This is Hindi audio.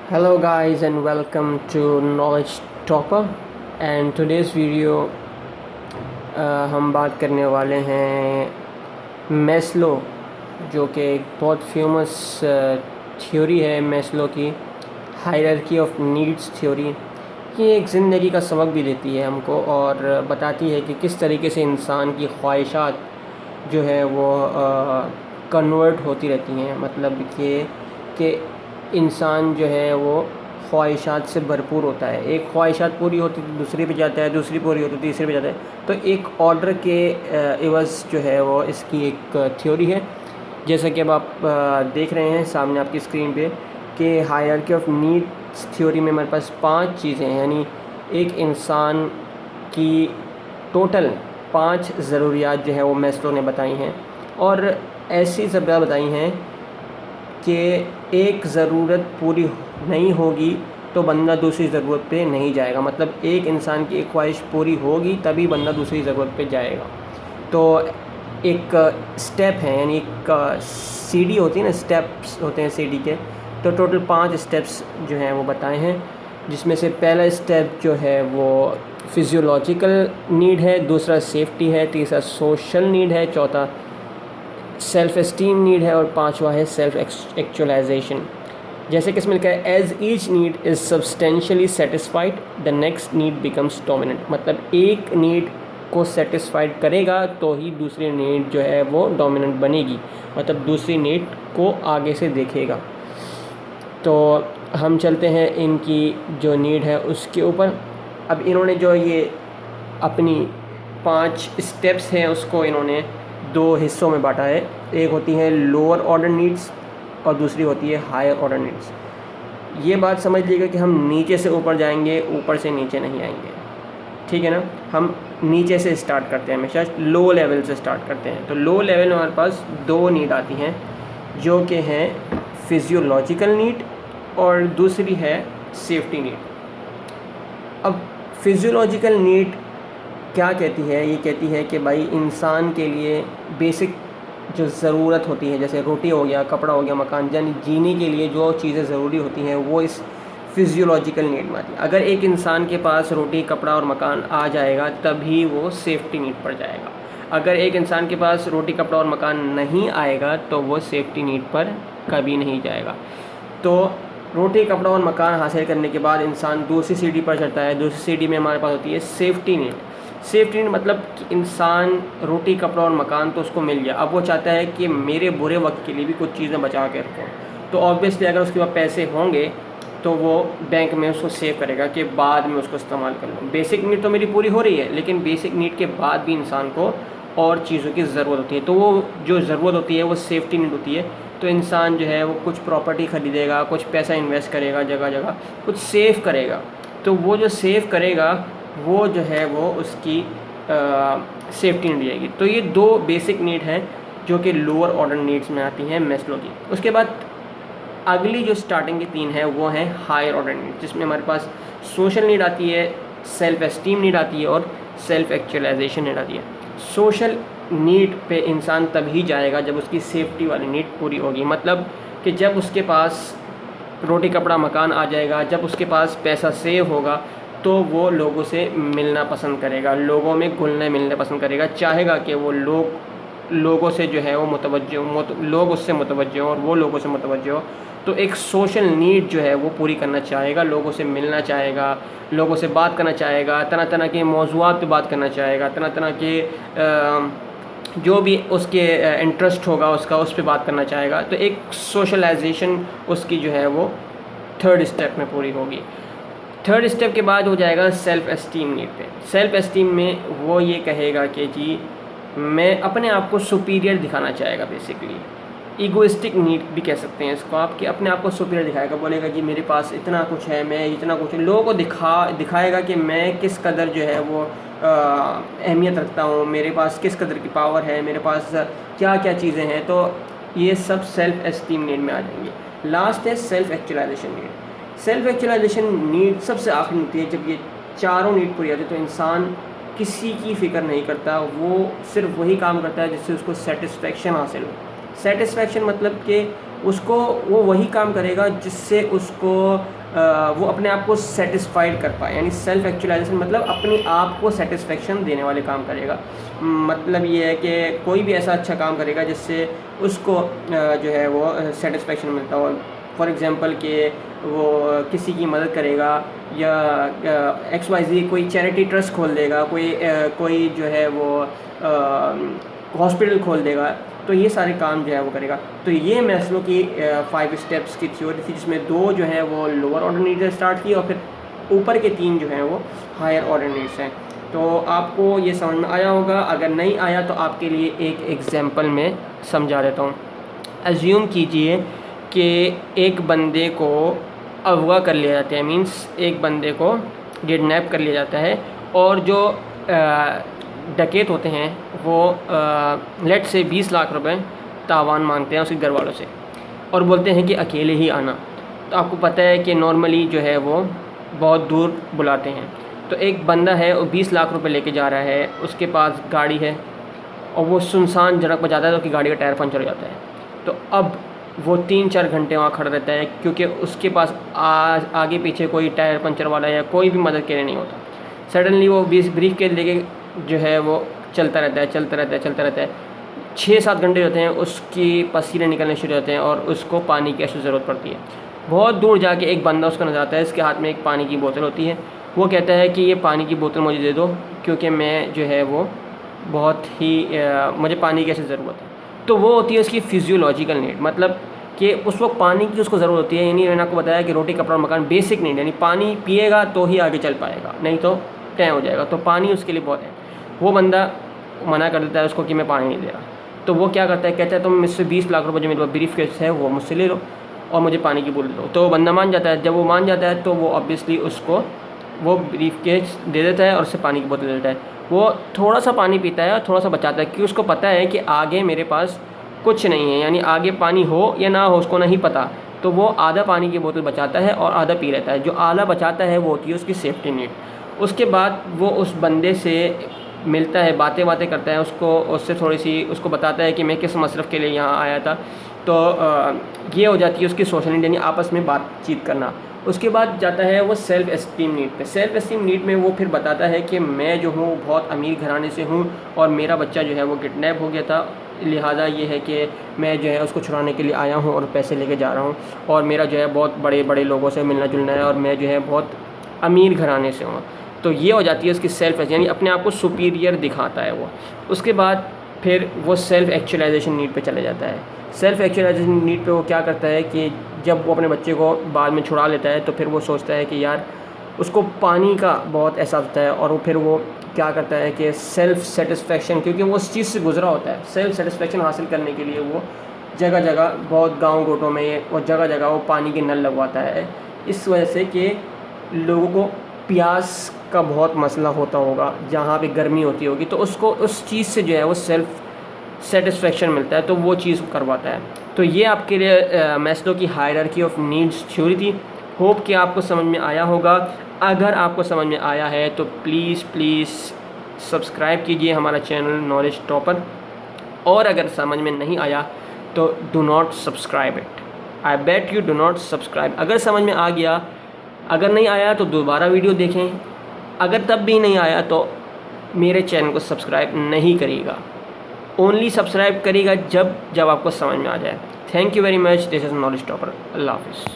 Hello guys and welcome to Knowledge Topper and today's video हम बात करने वाले हैं मैस्लो, जो कि एक बहुत फेमस थ्योरी है मैस्लो की, हायरार्की ऑफ नीड्स थ्योरी। ये एक ज़िंदगी का सबक भी देती है हमको और बताती है कि किस तरीके से इंसान की ख्वाहिशात जो है वो कन्वर्ट होती रहती हैं। मतलब कि इंसान जो है वो ख्वाहिशात से भरपूर होता है। एक ख्वाहिशात पूरी होती है दूसरी पे जाता है, दूसरी पूरी होती है तीसरी पे जाता है। तो एक ऑर्डर के एवज़ जो है वो इसकी एक थ्योरी है। जैसा कि अब आप देख रहे हैं सामने आपकी स्क्रीन पे कि हायरार्की ऑफ नीड्स थ्योरी में हमारे पास 5 चीज़ें हैं, यानी एक इंसान की टोटल 5 ज़रूरियात जो है वो मैस्लो ने बताई हैं। और ऐसी ज़रूरियात बताई हैं कि एक ज़रूरत पूरी नहीं होगी तो बंदा दूसरी ज़रूरत पे नहीं जाएगा। मतलब एक इंसान की एक ख्वाहिश पूरी होगी तभी बंदा दूसरी ज़रूरत पे जाएगा। तो एक स्टेप है, यानी एक सीढ़ी होती है ना, स्टेप्स होते हैं सीढ़ी के। तो टोटल 5 स्टेप्स जो हैं वो बताए हैं, जिसमें से पहला स्टेप जो है वो फिज़ियोलॉजिकल नीड है, दूसरा सेफ्टी है, तीसरा सोशल नीड है, चौथा सेल्फ़ एस्टीम नीड है और पांचवा है सेल्फ एक्चुअलाइजेशन। जैसे कि इसमें लिखा है as each need is substantially satisfied the next need becomes dominant. मतलब एक नीड को सेटिस्फाइड करेगा तो ही दूसरी नीड जो है वो डोमिनेंट बनेगी, मतलब दूसरी नीड को आगे से देखेगा। तो हम चलते हैं इनकी जो नीड है उसके ऊपर। अब इन्होंने जो ये अपनी 5 स्टेप्स हैं उसको इन्होंने 2 हिस्सों में बांटा है। एक होती है लोअर ऑर्डर नीड्स और दूसरी होती है हायर ऑर्डर नीड्स। ये बात समझ लीजिएगा कि हम नीचे से ऊपर जाएंगे, ऊपर से नीचे नहीं आएंगे, ठीक है ना। हम नीचे से स्टार्ट करते हैं, हमेशा लो लेवल से स्टार्ट करते हैं। तो लो लेवल में हमारे पास 2 नीड आती हैं, जो कि हैं फिज़ियोलॉजिकल नीड और दूसरी है सेफ्टी नीड। अब फिज़ियोलॉजिकल नीड क्या कहती है? ये कहती है कि भाई इंसान के लिए बेसिक जो ज़रूरत होती है, जैसे रोटी हो गया, कपड़ा हो गया, मकान, यानी जीने के लिए जो चीज़ें ज़रूरी होती हैं वो इस फिज़ियोलॉजिकल नीड में आती है। अगर एक इंसान के पास रोटी, कपड़ा और मकान आ जाएगा तभी वो सेफ्टी नीड पर जाएगा। अगर एक इंसान के पास रोटी, कपड़ा और मकान नहीं आएगा तो वो सेफ्टी नीड पर कभी नहीं जाएगा। तो रोटी, कपड़ा और मकान हासिल करने के बाद इंसान दूसरी सीढ़ी पर चढ़ता है। दूसरी सीढ़ी में हमारे पास होती है सेफ्टी नीड। सेफ्टी नीड मतलब कि इंसान रोटी, कपड़ा और मकान तो उसको मिल गया, अब वो चाहता है कि मेरे बुरे वक्त के लिए भी कुछ चीज़ें बचा के रखूँ। तो ऑब्वियसली अगर उसके पास पैसे होंगे तो वो बैंक में उसको सेव करेगा कि बाद में उसको इस्तेमाल कर लूँ। बेसिक नीड तो मेरी पूरी हो रही है, लेकिन बेसिक नीड के बाद भी इंसान को और चीज़ों की ज़रूरत होती है। तो वो जो ज़रूरत होती है वो सेफ्टी नीड होती है। तो इंसान जो है वो कुछ प्रॉपर्टी ख़रीदेगा, कुछ पैसा इन्वेस्ट करेगा, जगह जगह कुछ सेव करेगा। तो वो जो सेव करेगा वो जो है वो उसकी सेफ्टी नीड रहेगी। तो ये 2 बेसिक नीड हैं जो कि लोअर ऑर्डर नीड्स में आती हैं मैस्लो की। उसके बाद अगली जो स्टार्टिंग की 3 है वो है हायर ऑर्डर नीड, जिसमें हमारे पास सोशल नीड आती है, सेल्फ एस्टीम नीड आती है और सेल्फ एक्चुअलाइजेशन नीड आती है। सोशल नीड पे इंसान तभी जाएगा जब उसकी सेफ्टी वाली नीड पूरी होगी। मतलब कि जब उसके पास रोटी, कपड़ा, मकान आ जाएगा, जब उसके पास पैसा सेव होगा तो वो लोगों से मिलना पसंद करेगा, लोगों में घुलने मिलने पसंद करेगा, चाहेगा कि वो लोगों से जो है वो मुतवज्जो हो, लोग उससे मुतवज्जो हो और वो लोगों से मुतवज्जो हो। तो एक सोशल नीड जो है वो पूरी करना चाहेगा, लोगों से मिलना चाहेगा, लोगों से बात करना चाहेगा, तरह तरह के मौज़ूआत पे बात करना चाहेगा, तरह तरह के जो भी उसके इंटरेस्ट होगा उसका, उस पर बात करना चाहेगा। तो एक सोशलाइजेशन उसकी जो है वो 3rd स्टेप में पूरी होगी। 3rd स्टेप के बाद हो जाएगा सेल्फ़ एस्टीम नीड पे। सेल्फ़ एस्टीम में वो ये कहेगा कि जी मैं अपने आप को सुपीरियर दिखाना चाहेगा। बेसिकली ईगोइस्टिक नीड भी कह सकते हैं इसको आप, कि अपने आप को सुपीरियर दिखाएगा। बोलेगा कि मेरे पास इतना कुछ है, मैं इतना कुछ, लोगों को दिखाएगा कि मैं किस कदर जो है वो अहमियत रखता हूँ, मेरे पास किस कदर की पावर है, मेरे पास क्या क्या चीज़ें हैं। तो ये सब सेल्फ़ एस्टीम नीड में आ जाएंगे। लास्ट है self actualization need. Self actualization need सबसे आखिरी होती है। जब ये चारों नीड पूरी आती है तो इंसान किसी की फ़िक्र नहीं करता, वो सिर्फ वही काम करता है जिससे उसको सेटिस्फेक्शन हासिल हो। सेटिस्फेक्शन मतलब कि उसको वो वही काम करेगा जिससे उसको वो अपने आप को सेटिस्फाइड कर पाए, यानी सेल्फ एक्चुअलाइजेशन मतलब अपने आप को सेटिस्फेक्शन देने वाले काम करेगा। मतलब ये है कि कोई भी ऐसा अच्छा काम करेगा जिससे उसको जो है वो सेटिस्फेक्शन मिलता हो। फॉर एग्ज़ाम्पल कि वो किसी की मदद करेगा या XYZ कोई चैरिटी ट्रस्ट खोल देगा, कोई जो है वो हॉस्पिटल खोल देगा, तो ये सारे काम जो है वो करेगा। तो ये मैस्लो की 5 स्टेप्स की थ्योरी थी, जिसमें 2 जो है वो लोअर ऑर्डर नीड्स से स्टार्ट की और फिर ऊपर के 3 जो हैं वो हायर ऑर्डर नीड्स हैं। तो आपको ये समझ में आया होगा। अगर नहीं आया तो आपके लिए एक एग्जांपल में समझा देता हूँ। एज्यूम कीजिए कि एक बंदे को अगवा कर लिया जाता है, मींस एक बंदे को किडनैप कर लिया जाता है और जो डकैत होते हैं वो लेट से 20 लाख रुपए तावान मांगते हैं उसके घर वालों से और बोलते हैं कि अकेले ही आना। तो आपको पता है कि नॉर्मली जो है वो बहुत दूर बुलाते हैं। तो एक बंदा है वो 20 लाख रुपए लेके जा रहा है, उसके पास गाड़ी है और वो सुनसान जगह पर जाता है तो उसकी गाड़ी का टायर पंचर हो जाता है। तो अब वो 3-4 घंटे वहाँ खड़ा रहता है क्योंकि उसके पास आगे पीछे कोई टायर पंचर वाला या कोई भी मदद के लिए नहीं होता। सडनली वो 20 ब्रीफ के लेके जो है वो चलता रहता है 6-7 घंटे होते हैं, उसकी पसीने निकलने शुरू होते हैं और उसको पानी की ऐसी ज़रूरत पड़ती है। बहुत दूर जाके एक बंदा उसको नजर आता है, इसके हाथ में एक पानी की बोतल होती है। वो कहता है कि ये पानी की बोतल मुझे दे दो क्योंकि मैं जो है वो बहुत ही मुझे पानी की ऐसी ज़रूरत है। तो वो होती है उसकी फिजियोलॉजिकल नीड, मतलब कि उस वक्त पानी की उसको ज़रूरत होती है। यानी मैंने आपको बताया कि रोटी कपड़ा मकान बेसिक नीड, यानी पानी पिएगा तो ही आगे चल पाएगा, नहीं तो तय हो जाएगा। तो पानी उसके लिए बहुत है। वो बंदा मना कर देता है उसको कि मैं पानी नहीं दे रहा। तो वो क्या करता है, कहता है तुम मुझसे 20 लाख रुपये जो मेरे पास ब्रीफ केस है वो मुझसे ले लो और मुझे पानी की बोतल दो। तो वो बंदा मान जाता है। जब वो मान जाता है तो वो ऑब्वियसली उसको वो ब्रीफ केस दे देता है और उससे पानी की बोतल दे देता है। वो थोड़ा सा पानी पीता है और थोड़ा सा बचाता है क्योंकि उसको पता है कि आगे मेरे पास कुछ नहीं है, यानी आगे पानी हो या ना हो उसको नहीं पता। तो वो आधा पानी की बोतल बचाता है और आधा पी लेता है। जो आधा बचाता है वो होती है उसकी सेफ्टी नीड। उसके बाद वो उस बंदे से मिलता है, बातें करता है, उससे थोड़ी सी उसको बताता है कि मैं किस मसरफ़ के लिए यहाँ आया था। तो ये हो जाती है उसकी सोशल नीड, यानी आपस में बातचीत करना। उसके बाद जाता है वो सेल्फ़ एस्टीम नीड पे। सेल्फ़ एस्टीम नीड में वो फिर बताता है कि मैं जो हूँ बहुत अमीर घराने से हूँ और मेरा बच्चा जो है वो किडनैप हो गया था, लिहाजा ये है कि मैं जो है उसको छुड़ाने के लिए आया हूँ और पैसे लेके जा रहा हूँ और मेरा जो है बहुत बड़े बड़े लोगों से मिलना जुलना है और मैं जो है बहुत अमीर घराने से हूँ। तो ये हो जाती है उसकी सेल्फ, यानी अपने आप को सुपीरियर दिखाता है वो। उसके बाद फिर वो सेल्फ़ एक्चुअलाइजेशन नीड पे चला जाता है। सेल्फ़ एक्चुअलाइजेशन नीड पे वो क्या करता है कि जब वो अपने बच्चे को बाद में छुड़ा लेता है तो फिर वो सोचता है कि यार उसको पानी का बहुत एहसास होता है और वो फिर वो क्या करता है कि सेल्फ़ सेटिस्फेक्शन, क्योंकि वो उस चीज़ से गुजरा होता है, सेल्फ़ सेटिस्फेक्शन हासिल करने के लिए वो जगह जगह बहुत गाँव गोटों में और जगह जगह वो पानी के नल लगवाता है। इस वजह से कि लोगों को प्यास का बहुत मसला होता होगा, जहाँ पे गर्मी होती होगी, तो उसको उस चीज़ से जो है वो सेल्फ़ सेटिस्फेक्शन मिलता है, तो वो चीज़ करवाता है। तो ये आपके लिए मैस्लो की हायरार्की ऑफ नीड्स थ्योरी थी। होप कि आपको समझ में आया होगा। अगर आपको समझ में आया है तो प्लीज़ सब्सक्राइब कीजिए हमारा चैनल नॉलेज टॉपर, और अगर समझ में नहीं आया तो do not subscribe it. I bet you do not subscribe. अगर समझ में आ गया, अगर नहीं आया तो दोबारा वीडियो देखें, अगर तब भी नहीं आया तो मेरे चैनल को सब्सक्राइब नहीं करिएगा। ओनली सब्सक्राइब करिएगा जब आपको समझ में आ जाए। Thank you very much. This is knowledge topper. अल्लाह हाफिज़।